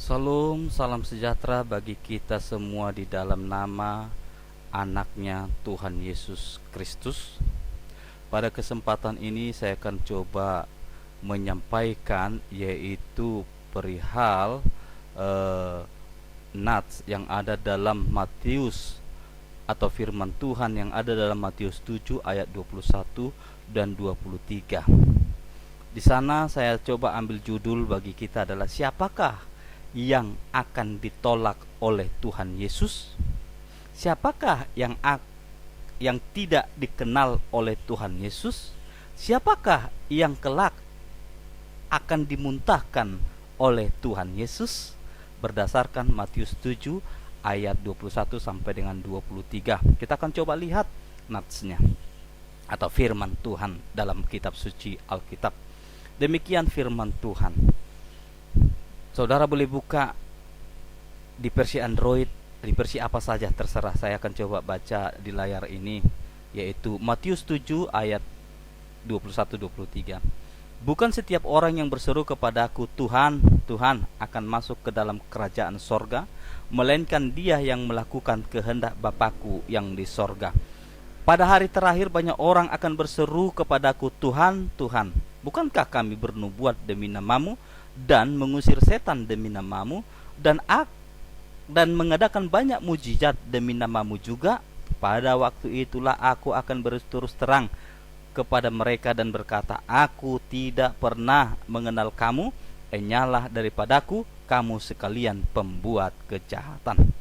Salam, salam sejahtera bagi kita semua di dalam nama anaknya Tuhan Yesus Kristus. Pada kesempatan ini saya akan coba menyampaikan yaitu perihal nats yang ada dalam Matius atau firman Tuhan yang ada dalam Matius 7 ayat 21 dan 23. Di sana saya coba ambil judul bagi kita adalah siapakah yang akan ditolak oleh Tuhan Yesus? Siapakah yang tidak dikenal oleh Tuhan Yesus? Siapakah yang kelak akan dimuntahkan oleh Tuhan Yesus? Berdasarkan Matius 7 ayat 21 sampai dengan 23. Kita akan coba lihat natsnya atau firman Tuhan dalam kitab suci Alkitab. Demikian firman Tuhan. Saudara boleh buka di versi Android, di versi apa saja terserah. Saya akan coba baca di layar ini, yaitu Matius 7 ayat 21-23. Bukan setiap orang yang berseru kepadaku Tuhan, Tuhan akan masuk ke dalam kerajaan sorga, melainkan dia yang melakukan kehendak Bapakku yang di sorga. Pada hari terakhir banyak orang akan berseru kepadaku Tuhan, Tuhan, bukankah kami bernubuat demi namamu dan mengusir setan demi namamu dan mengadakan banyak mujizat demi namamu juga? Pada waktu itulah aku akan berterus terang kepada mereka dan berkata, aku tidak pernah mengenal kamu, enyalah daripadaku kamu sekalian pembuat kejahatan.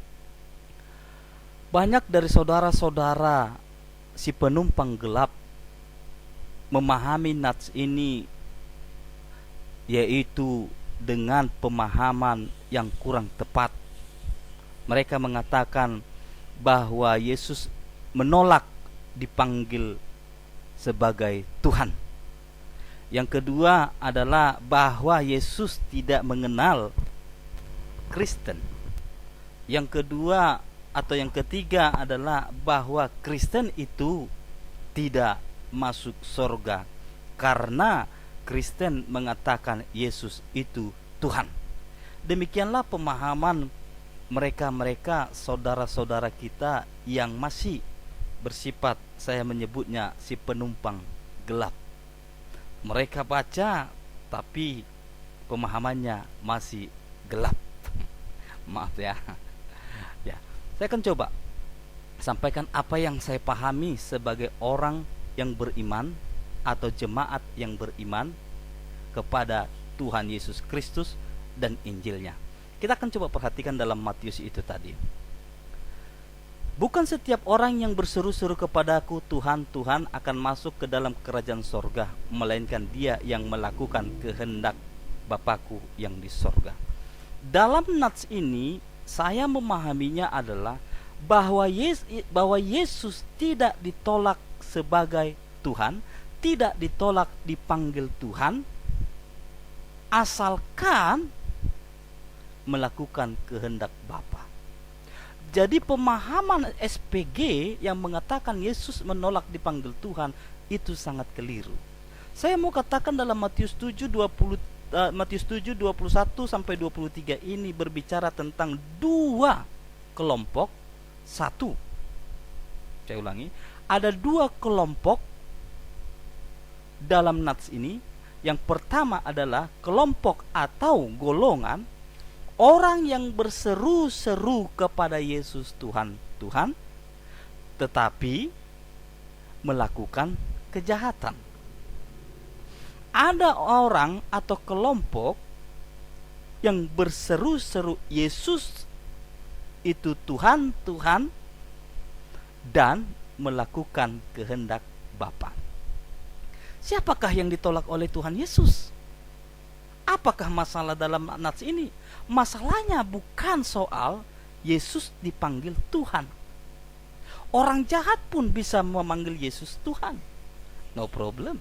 Banyak dari saudara-saudara si penumpang gelap memahami nats ini yaitu dengan pemahaman yang kurang tepat. Mereka mengatakan bahwa Yesus menolak dipanggil sebagai Tuhan. Yang kedua adalah bahwa Yesus tidak mengenal Kristen. Yang kedua atau yang ketiga adalah bahwa Kristen itu tidak masuk surga karena Kristen mengatakan Yesus itu Tuhan. Demikianlah pemahaman mereka saudara-saudara kita yang masih bersifat, saya menyebutnya si penumpang gelap. Mereka baca tapi pemahamannya masih gelap. Maaf ya. Ya, saya akan coba sampaikan apa yang saya pahami sebagai orang yang beriman atau jemaat yang beriman kepada Tuhan Yesus Kristus dan Injilnya. Kita akan coba perhatikan dalam Matius itu tadi. Bukan setiap orang yang berseru-seru kepadaku Tuhan, Tuhan akan masuk ke dalam kerajaan sorga, melainkan dia yang melakukan kehendak Bapakku yang di sorga. Dalam nats ini saya memahaminya adalah bahwa Yesus tidak ditolak sebagai Tuhan, tidak ditolak dipanggil Tuhan, asalkan melakukan kehendak Bapa. Jadi pemahaman SPG yang mengatakan Yesus menolak dipanggil Tuhan itu sangat keliru. Saya mau katakan dalam Matius 7 21 sampai 23 ini berbicara tentang dua kelompok. Satu, saya ulangi, ada dua kelompok dalam nats ini. Yang pertama adalah kelompok atau golongan orang yang berseru-seru kepada Yesus Tuhan, Tuhan, tetapi melakukan kejahatan. Ada orang atau kelompok yang berseru-seru Yesus itu Tuhan, Tuhan, dan melakukan kehendak Bapa. Siapakah yang ditolak oleh Tuhan Yesus? Apakah masalah dalam nats ini? Masalahnya bukan soal Yesus dipanggil Tuhan. Orang jahat pun bisa memanggil Yesus Tuhan, no problem.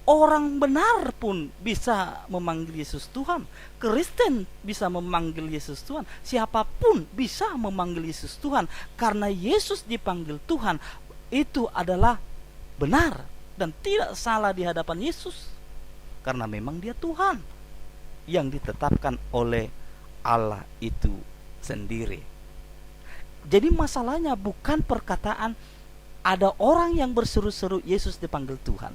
Orang benar pun bisa memanggil Yesus Tuhan. Kristen bisa memanggil Yesus Tuhan. Siapapun bisa memanggil Yesus Tuhan. Karena Yesus dipanggil Tuhan, itu adalah benar dan tidak salah di hadapan Yesus. Karena memang dia Tuhan yang ditetapkan oleh Allah itu sendiri. Jadi masalahnya bukan perkataan ada orang yang berseru-seru Yesus dipanggil Tuhan.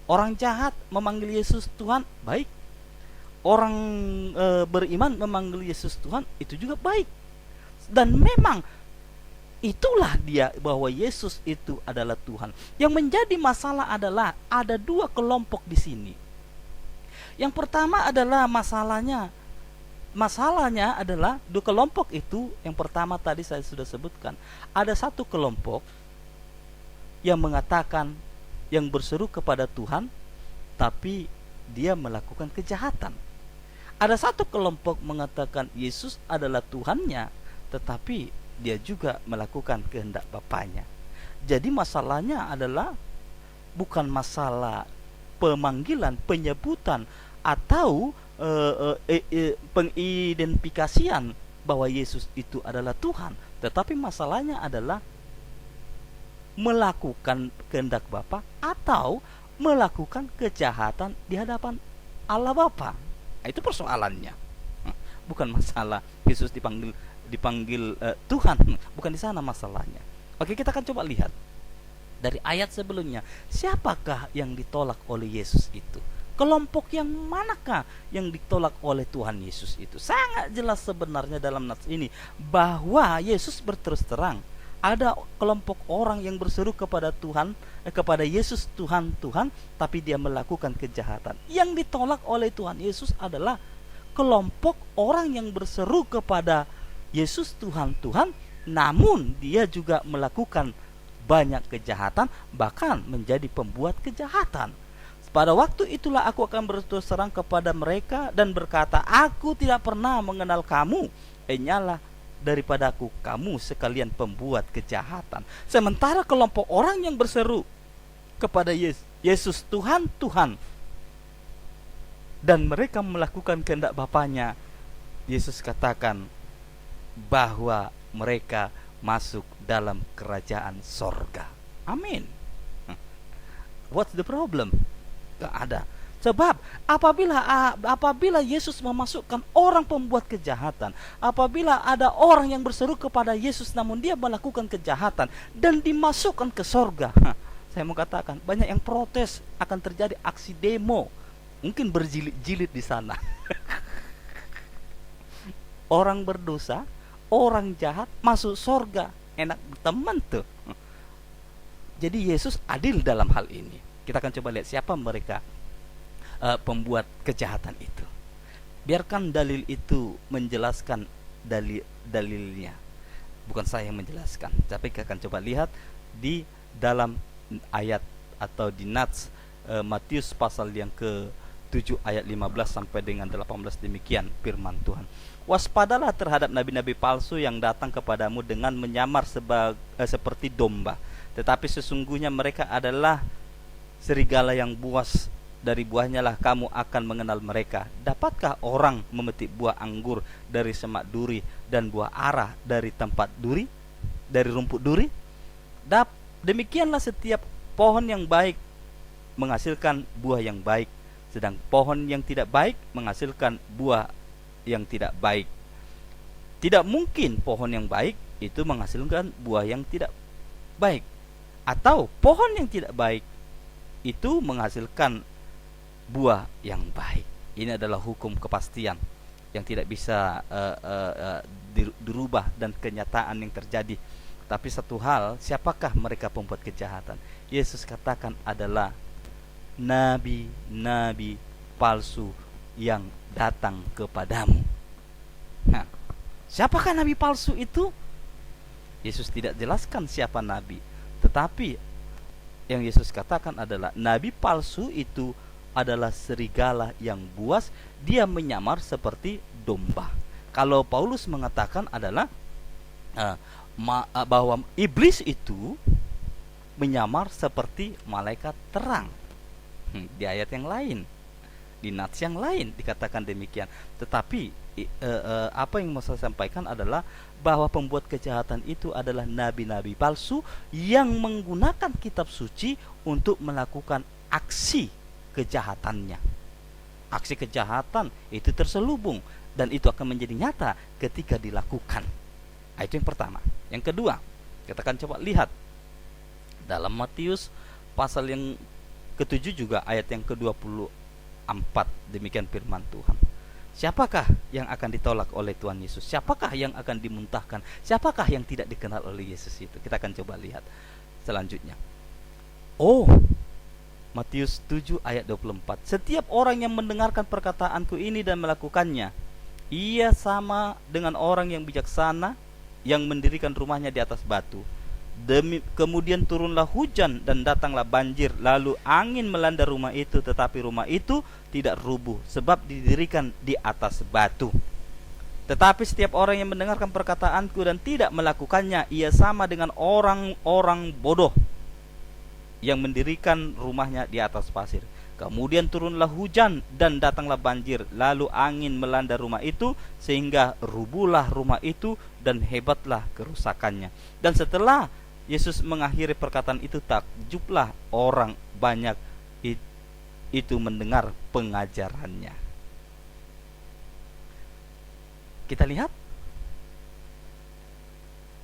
Orang jahat memanggil Yesus Tuhan, baik. Orang beriman memanggil Yesus Tuhan, itu juga baik. Dan memang itulah dia, bahwa Yesus itu adalah Tuhan. Yang menjadi masalah adalah ada dua kelompok di sini. Yang pertama adalah masalahnya adalah dua kelompok itu. Yang pertama tadi saya sudah sebutkan, ada satu kelompok yang mengatakan, yang berseru kepada Tuhan, tapi dia melakukan kejahatan. Ada satu kelompok mengatakan Yesus adalah Tuhannya, tetapi dia juga melakukan kehendak Bapaknya. Jadi masalahnya adalah bukan masalah pemanggilan, penyebutan, atau pengidentifikasian bahwa Yesus itu adalah Tuhan, tetapi masalahnya adalah melakukan kehendak Bapa atau melakukan kejahatan di hadapan Allah Bapa. Itu persoalannya. Bukan masalah Yesus dipanggil Tuhan, bukan di sana masalahnya. Oke, kita akan coba lihat dari ayat sebelumnya, siapakah yang ditolak oleh Yesus itu? Kelompok yang manakah yang ditolak oleh Tuhan Yesus itu? Sangat jelas sebenarnya dalam nats ini bahwa Yesus berterus terang, ada kelompok orang yang berseru kepada Tuhan, kepada Yesus Tuhan, Tuhan, tapi dia melakukan kejahatan. Yang ditolak oleh Tuhan Yesus adalah kelompok orang yang berseru kepada Yesus Tuhan, Tuhan, namun dia juga melakukan banyak kejahatan, bahkan menjadi pembuat kejahatan. Pada waktu itulah aku akan berterus terang kepada mereka dan berkata, aku tidak pernah mengenal kamu, nyala daripada aku kamu sekalian pembuat kejahatan. Sementara kelompok orang yang berseru kepada Yesus Tuhan, Tuhan, dan mereka melakukan kehendak Bapaknya, Yesus katakan bahwa mereka masuk dalam kerajaan sorga. Amin. What's the problem? Gak ada. Sebab apabila Yesus memasukkan orang pembuat kejahatan, apabila ada orang yang berseru kepada Yesus namun dia melakukan kejahatan dan dimasukkan ke sorga, saya mau katakan banyak yang protes, akan terjadi aksi demo, mungkin berjilid-jilid di sana. Orang berdosa, orang jahat masuk sorga, enak teman tuh. Jadi Yesus adil dalam hal ini. Kita akan coba lihat siapa mereka pembuat kejahatan itu. Biarkan dalil itu menjelaskan dalilnya. Bukan saya yang menjelaskan, tapi kita akan coba lihat di dalam ayat atau di nats Matius pasal yang ke-7 ayat 15 sampai dengan 18. Demikian firman Tuhan. Waspadalah terhadap nabi-nabi palsu yang datang kepadamu dengan menyamar seperti domba, tetapi sesungguhnya mereka adalah serigala yang buas. Dari buahnya lah kamu akan mengenal mereka. Dapatkah orang memetik buah anggur dari semak duri dan buah ara dari tempat duri, dari rumput duri? Demikianlah setiap pohon yang baik menghasilkan buah yang baik, sedang pohon yang tidak baik menghasilkan buah yang tidak baik. Tidak mungkin pohon yang baik itu menghasilkan buah yang tidak baik, atau pohon yang tidak baik itu menghasilkan buah yang baik. Ini adalah hukum kepastian yang tidak bisa dirubah dan kenyataan yang terjadi. Tapi satu hal, siapakah mereka pembuat kejahatan? Yesus katakan adalah nabi-nabi palsu yang datang kepadamu. Nah, siapakah nabi palsu itu? Yesus tidak jelaskan siapa nabi, tetapi yang Yesus katakan adalah nabi palsu itu adalah serigala yang buas, dia menyamar seperti domba. Kalau Paulus mengatakan adalah bahwa iblis itu menyamar seperti malaikat terang. Di ayat yang lain, di nats yang lain dikatakan demikian. Tetapi apa yang mau saya sampaikan adalah bahwa pembuat kejahatan itu adalah nabi-nabi palsu yang menggunakan kitab suci untuk melakukan aksi kejahatannya. Aksi kejahatan itu terselubung dan itu akan menjadi nyata ketika dilakukan. Itu yang pertama. Yang kedua, kita akan coba lihat dalam Matius pasal yang ke-7 juga ayat yang ke-24. Demikian firman Tuhan. Siapakah yang akan ditolak oleh Tuhan Yesus? Siapakah yang akan dimuntahkan? Siapakah yang tidak dikenal oleh Yesus itu? Kita akan coba lihat selanjutnya. Matius 7 ayat 24. Setiap orang yang mendengarkan perkataanku ini dan melakukannya, ia sama dengan orang yang bijaksana yang mendirikan rumahnya di atas batu. Kemudian turunlah hujan dan datanglah banjir, lalu angin melanda rumah itu, tetapi rumah itu tidak rubuh sebab didirikan di atas batu. Tetapi setiap orang yang mendengarkan perkataanku dan tidak melakukannya, ia sama dengan orang-orang bodoh yang mendirikan rumahnya di atas pasir. Kemudian turunlah hujan dan datanglah banjir, lalu angin melanda rumah itu sehingga rubuhlah rumah itu dan hebatlah kerusakannya. Dan setelah Yesus mengakhiri perkataan itu, takjublah orang banyak itu mendengar pengajarannya. Kita lihat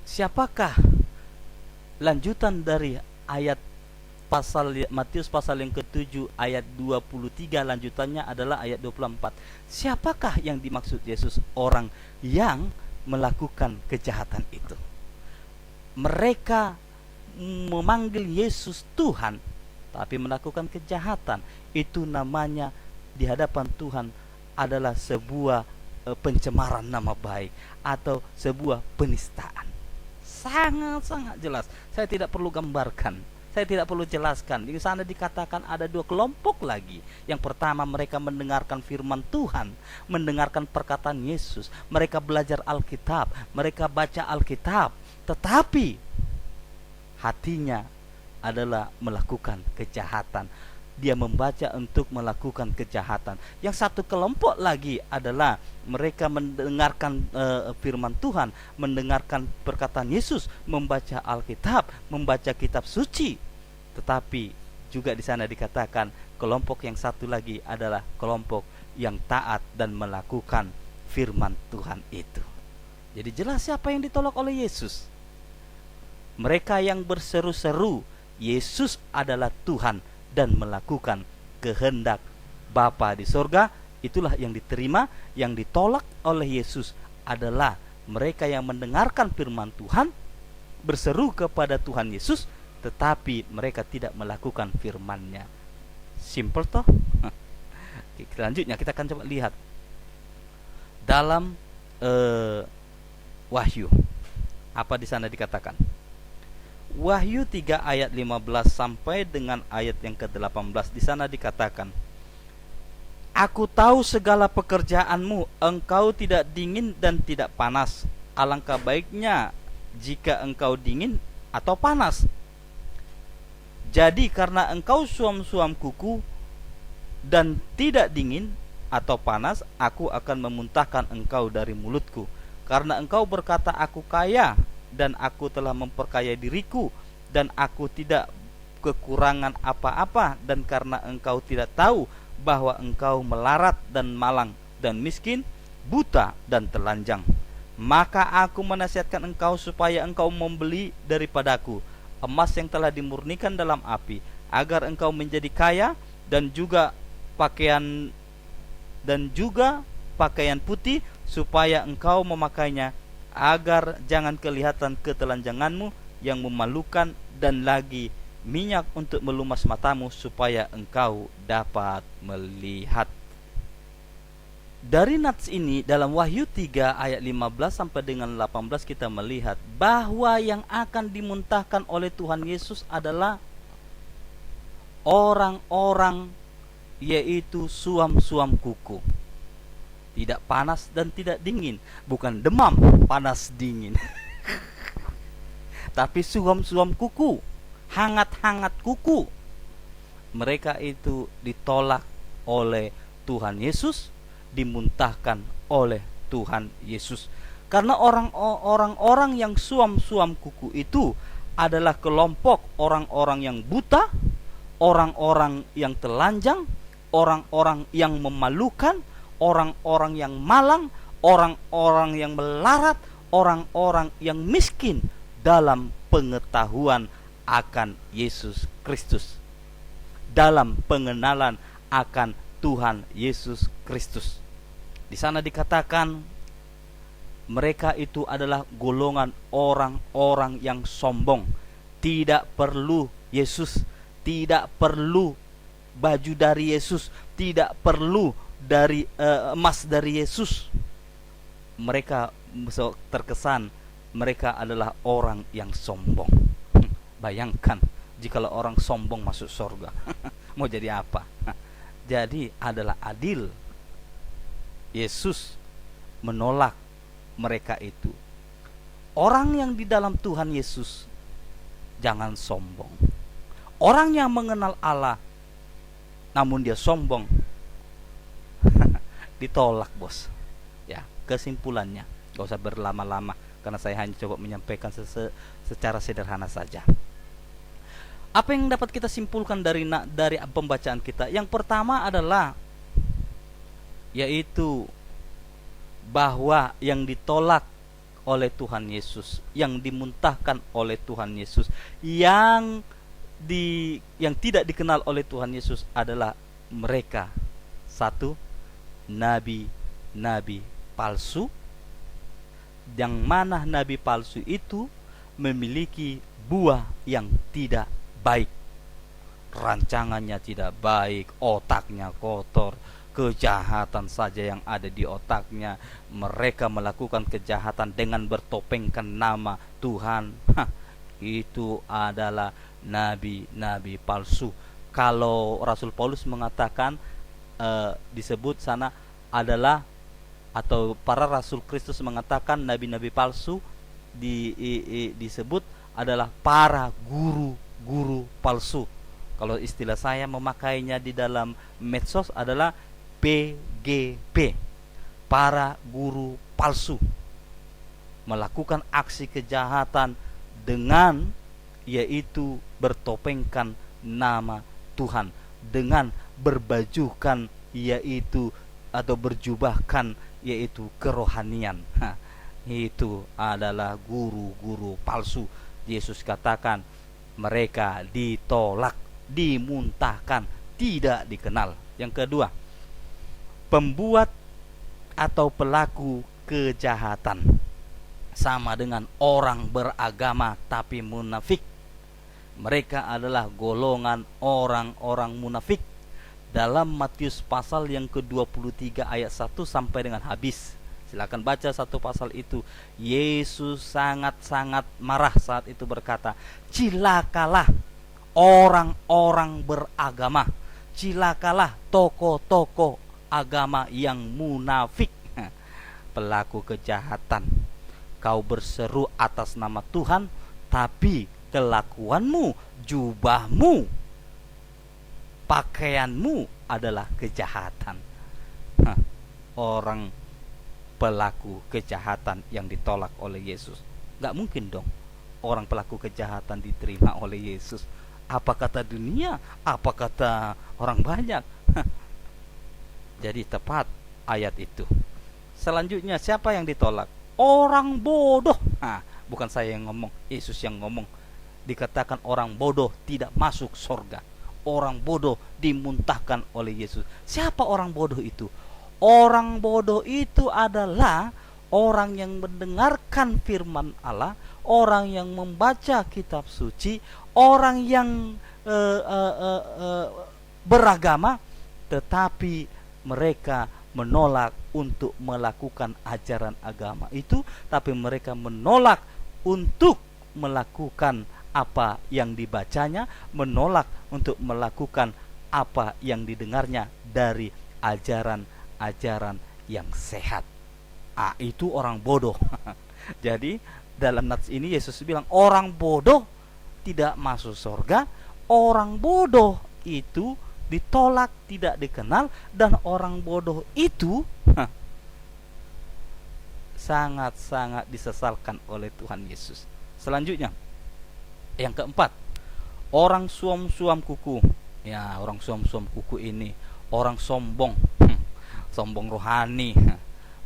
siapakah lanjutan dari ayat Matius pasal yang ke-7 ayat 23, lanjutannya adalah ayat 24. Siapakah yang dimaksud Yesus? Orang yang melakukan kejahatan itu. Mereka memanggil Yesus Tuhan tapi melakukan kejahatan. Itu namanya di hadapan Tuhan adalah sebuah pencemaran nama baik atau sebuah penistaan. Sangat-sangat jelas. Saya tidak perlu gambarkan, saya tidak perlu jelaskan. Di sana dikatakan ada dua kelompok lagi. Yang pertama, mereka mendengarkan firman Tuhan, mendengarkan perkataan Yesus. Mereka belajar Alkitab, mereka baca Alkitab, tetapi hatinya adalah melakukan kejahatan. Dia membaca untuk melakukan kejahatan. Yang satu kelompok lagi adalah mereka mendengarkan firman Tuhan, mendengarkan perkataan Yesus, membaca Alkitab, membaca kitab suci. Tetapi juga di sana dikatakan kelompok yang satu lagi adalah kelompok yang taat dan melakukan firman Tuhan itu. Jadi jelas siapa yang ditolak oleh Yesus. Mereka yang berseru-seru Yesus adalah Tuhan dan melakukan kehendak Bapa di sorga, itulah yang diterima. Yang ditolak oleh Yesus adalah mereka yang mendengarkan firman Tuhan, berseru kepada Tuhan Yesus, tetapi mereka tidak melakukan firman-Nya. Simple toh? Selanjutnya kita akan coba lihat dalam Wahyu. Apa di sana dikatakan? Wahyu 3 ayat 15 sampai dengan ayat yang ke-18. Di sana dikatakan, Aku tahu segala pekerjaanmu, engkau tidak dingin dan tidak panas. Alangkah baiknya jika engkau dingin atau panas. Jadi karena engkau suam-suam kuku dan tidak dingin atau panas, aku akan memuntahkan engkau dari mulutku. Karena engkau berkata, aku kaya dan aku telah memperkaya diriku, dan aku tidak kekurangan apa-apa, dan karena engkau tidak tahu bahwa engkau melarat dan malang dan miskin, buta dan telanjang, maka aku menasihatkan engkau supaya engkau membeli daripadaku emas yang telah dimurnikan dalam api, agar engkau menjadi kaya, dan juga pakaian putih, supaya engkau memakainya, agar jangan kelihatan ketelanjanganmu yang memalukan, dan lagi minyak untuk melumas matamu, supaya engkau dapat melihat. Dari nats ini dalam Wahyu 3 ayat 15 sampai dengan 18 kita melihat bahwa yang akan dimuntahkan oleh Tuhan Yesus adalah orang-orang, yaitu suam-suam kuku. Tidak panas dan tidak dingin. Bukan demam, panas dingin. Tapi suam-suam kuku, hangat-hangat kuku. Mereka itu ditolak oleh Tuhan Yesus, dimuntahkan oleh Tuhan Yesus. Karena orang-orang yang suam-suam kuku itu adalah kelompok orang-orang yang buta, orang-orang yang telanjang, orang-orang yang memalukan, orang-orang yang malang, orang-orang yang melarat, orang-orang yang miskin dalam pengetahuan akan Yesus Kristus, dalam pengenalan akan Tuhan Yesus Kristus. Di sana dikatakan mereka itu adalah golongan orang-orang yang sombong, tidak perlu Yesus, tidak perlu baju dari Yesus, tidak perlu dari emas dari Yesus. Mereka terkesan mereka adalah orang yang sombong. Bayangkan jikalau orang sombong masuk surga. Mau jadi apa? Jadi adalah adil. Yesus menolak mereka itu. Orang yang di dalam Tuhan Yesus jangan sombong. Orang yang mengenal Allah namun dia sombong ditolak, bos. Ya, kesimpulannya, gak usah berlama-lama karena saya hanya coba menyampaikan secara sederhana saja. Apa yang dapat kita simpulkan dari pembacaan kita? Yang pertama adalah yaitu bahwa yang ditolak oleh Tuhan Yesus, yang dimuntahkan oleh Tuhan Yesus, yang tidak dikenal oleh Tuhan Yesus adalah mereka. Satu, nabi-nabi palsu, yang mana nabi palsu itu memiliki buah yang tidak baik. Rancangannya tidak baik, otaknya kotor, kejahatan saja yang ada di otaknya. Mereka melakukan kejahatan dengan bertopengkan nama Tuhan. Itu adalah nabi-nabi palsu. Kalau Rasul Paulus mengatakan disebut sana adalah, atau para Rasul Kristus mengatakan nabi-nabi palsu disebut adalah para guru palsu. Kalau istilah saya memakainya di dalam medsos adalah PGP, para guru palsu, melakukan aksi kejahatan dengan yaitu bertopengkan nama Tuhan, dengan berbajukan yaitu atau berjubahkan yaitu kerohanian. Itu adalah guru-guru palsu. Yesus katakan mereka ditolak, dimuntahkan, tidak dikenal. Yang kedua, pembuat atau pelaku kejahatan sama dengan orang beragama tapi munafik. Mereka adalah golongan orang-orang munafik. Dalam Matius pasal yang ke-23 ayat 1 sampai dengan habis, silakan baca satu pasal itu. Yesus sangat-sangat marah saat itu, berkata, "Cilakalah orang-orang beragama, cilakalah tokoh-tokoh agama yang munafik, pelaku kejahatan. Kau berseru atas nama Tuhan, tapi kelakuanmu, jubahmu, pakaianmu adalah kejahatan." Orang pelaku kejahatan yang ditolak oleh Yesus. Gak mungkin dong orang pelaku kejahatan diterima oleh Yesus. Apa kata dunia? Apa kata orang banyak? Jadi tepat ayat itu. Selanjutnya, siapa yang ditolak? Orang bodoh. Bukan saya yang ngomong, Yesus yang ngomong. Dikatakan orang bodoh tidak masuk surga. Orang bodoh dimuntahkan oleh Yesus. Siapa orang bodoh itu? Orang bodoh itu adalah orang yang mendengarkan firman Allah, orang yang membaca kitab suci, orang yang beragama, tetapi mereka menolak untuk melakukan ajaran agama itu, tapi mereka menolak untuk melakukan apa yang dibacanya, menolak untuk melakukan apa yang didengarnya dari ajaran yang sehat. Itu orang bodoh. Jadi dalam nats ini Yesus bilang orang bodoh tidak masuk surga, orang bodoh itu ditolak, tidak dikenal, dan orang bodoh itu sangat-sangat disesalkan oleh Tuhan Yesus. Selanjutnya, yang keempat, orang suam-suam kuku. Ya, orang suam-suam kuku ini orang sombong, sombong rohani,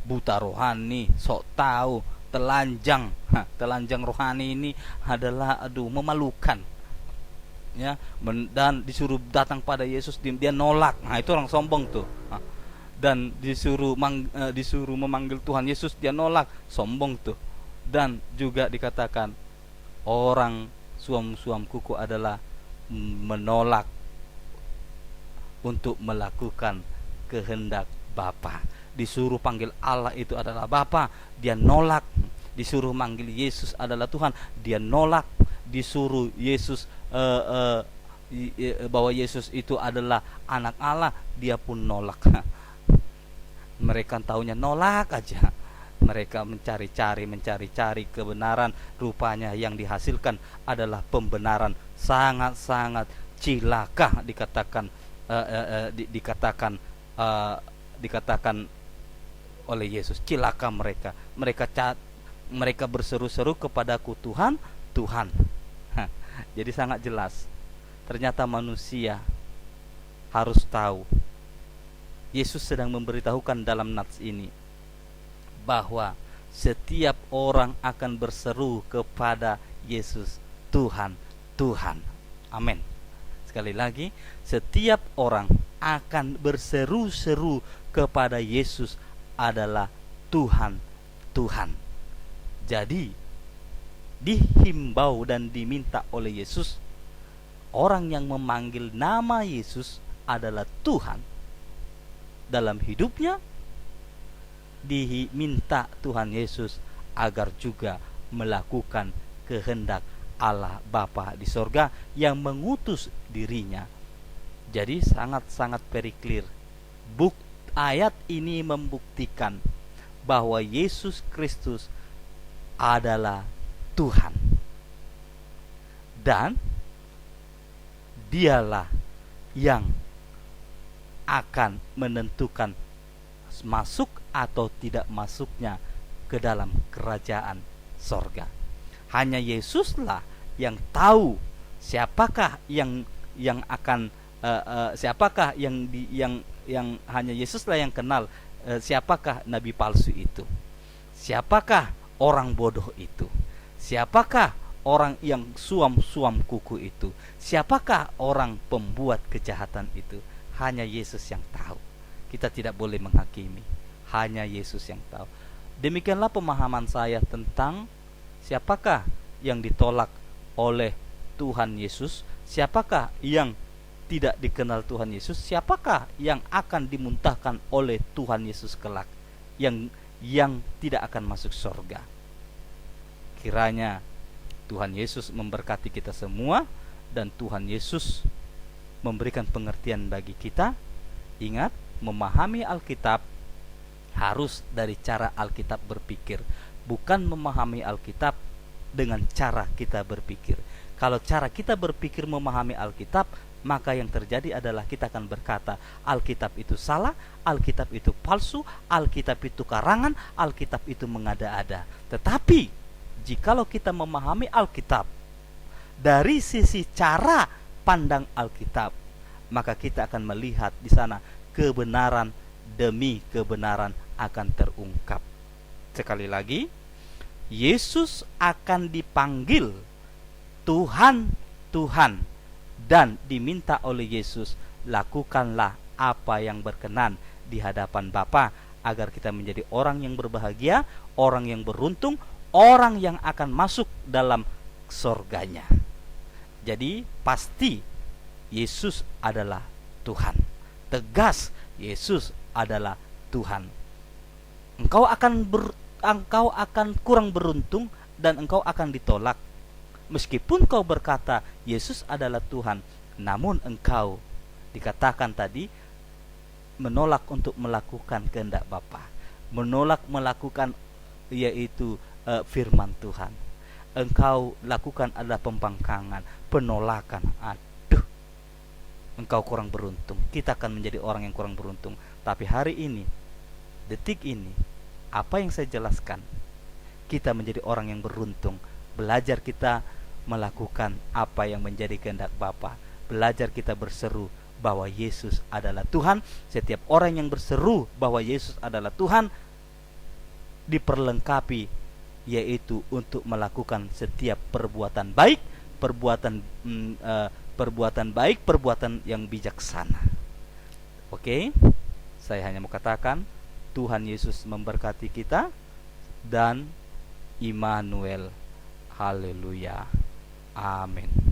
buta rohani, sok tahu, telanjang. Telanjang rohani ini adalah memalukan, ya. Dan disuruh datang pada Yesus, dia nolak. Nah, itu orang sombong tuh. Dan disuruh memanggil Tuhan Yesus, dia nolak, sombong tuh. Dan juga dikatakan orang suam-suam kuku adalah menolak untuk melakukan kehendak Bapa. Disuruh panggil Allah itu adalah Bapa, dia nolak. Disuruh manggil Yesus adalah Tuhan, dia nolak. Disuruh Yesus bahwa Yesus itu adalah anak Allah, dia pun nolak. Mereka taunya nolak aja. Mereka mencari-cari kebenaran, rupanya yang dihasilkan adalah pembenaran sangat-sangat cilaka. Dikatakan oleh Yesus, cilaka mereka. Mereka berseru-seru kepadaku, Tuhan, Tuhan. Jadi sangat jelas, ternyata manusia harus tahu. Yesus sedang memberitahukan dalam nats ini bahwa setiap orang akan berseru kepada Yesus, Tuhan, Tuhan. Amin. Sekali lagi, setiap orang akan berseru-seru kepada Yesus adalah Tuhan, Tuhan. Jadi dihimbau dan diminta oleh Yesus, orang yang memanggil nama Yesus adalah Tuhan dalam hidupnya, diminta Tuhan Yesus agar juga melakukan kehendak Allah Bapa di sorga yang mengutus dirinya. Jadi sangat-sangat very clear. Ayat ini membuktikan bahwa Yesus Kristus adalah Tuhan, dan dialah yang akan menentukan masuk atau tidak masuknya ke dalam kerajaan sorga. Hanya Yesuslah yang tahu siapakah yang akan siapakah yang hanya Yesuslah yang kenal siapakah nabi palsu itu, siapakah orang bodoh itu, siapakah orang yang suam-suam kuku itu, siapakah orang pembuat kejahatan itu. Hanya Yesus yang tahu. Kita tidak boleh menghakimi, hanya Yesus yang tahu. Demikianlah pemahaman saya tentang siapakah yang ditolak oleh Tuhan Yesus, siapakah yang tidak dikenal Tuhan Yesus, siapakah yang akan dimuntahkan oleh Tuhan Yesus kelak, yang tidak akan masuk surga. Kiranya Tuhan Yesus memberkati kita semua, dan Tuhan Yesus memberikan pengertian bagi kita. Ingat, memahami Alkitab harus dari cara Alkitab berpikir, bukan memahami Alkitab dengan cara kita berpikir. Kalau cara kita berpikir memahami Alkitab, maka yang terjadi adalah kita akan berkata Alkitab itu salah, Alkitab itu palsu, Alkitab itu karangan, Alkitab itu mengada-ada. Tetapi jikalau kita memahami Alkitab dari sisi cara pandang Alkitab, maka kita akan melihat di sana kebenaran demi kebenaran akan terungkap. Sekali lagi, Yesus akan dipanggil Tuhan, Tuhan, dan diminta oleh Yesus, lakukanlah apa yang berkenan di hadapan Bapa, agar kita menjadi orang yang berbahagia, orang yang beruntung, orang yang akan masuk dalam surganya. Jadi pasti Yesus adalah Tuhan. Tegas, Yesus adalah Tuhan. Engkau akan kurang beruntung dan engkau akan ditolak. Meskipun kau berkata Yesus adalah Tuhan, namun engkau dikatakan tadi menolak untuk melakukan kehendak Bapa, menolak melakukan yaitu firman Tuhan. Engkau lakukan adalah pembangkangan, penolakan. Aduh, engkau kurang beruntung. Kita akan menjadi orang yang kurang beruntung. Tapi hari ini, detik ini, apa yang saya jelaskan, kita menjadi orang yang beruntung. Belajar kita melakukan apa yang menjadi kehendak Bapa. Belajar kita berseru bahwa Yesus adalah Tuhan. Setiap orang yang berseru bahwa Yesus adalah Tuhan diperlengkapi, yaitu untuk melakukan setiap perbuatan baik, perbuatan yang bijaksana. Oke, saya hanya mau katakan Tuhan Yesus memberkati kita dan Immanuel. Haleluya. Amin.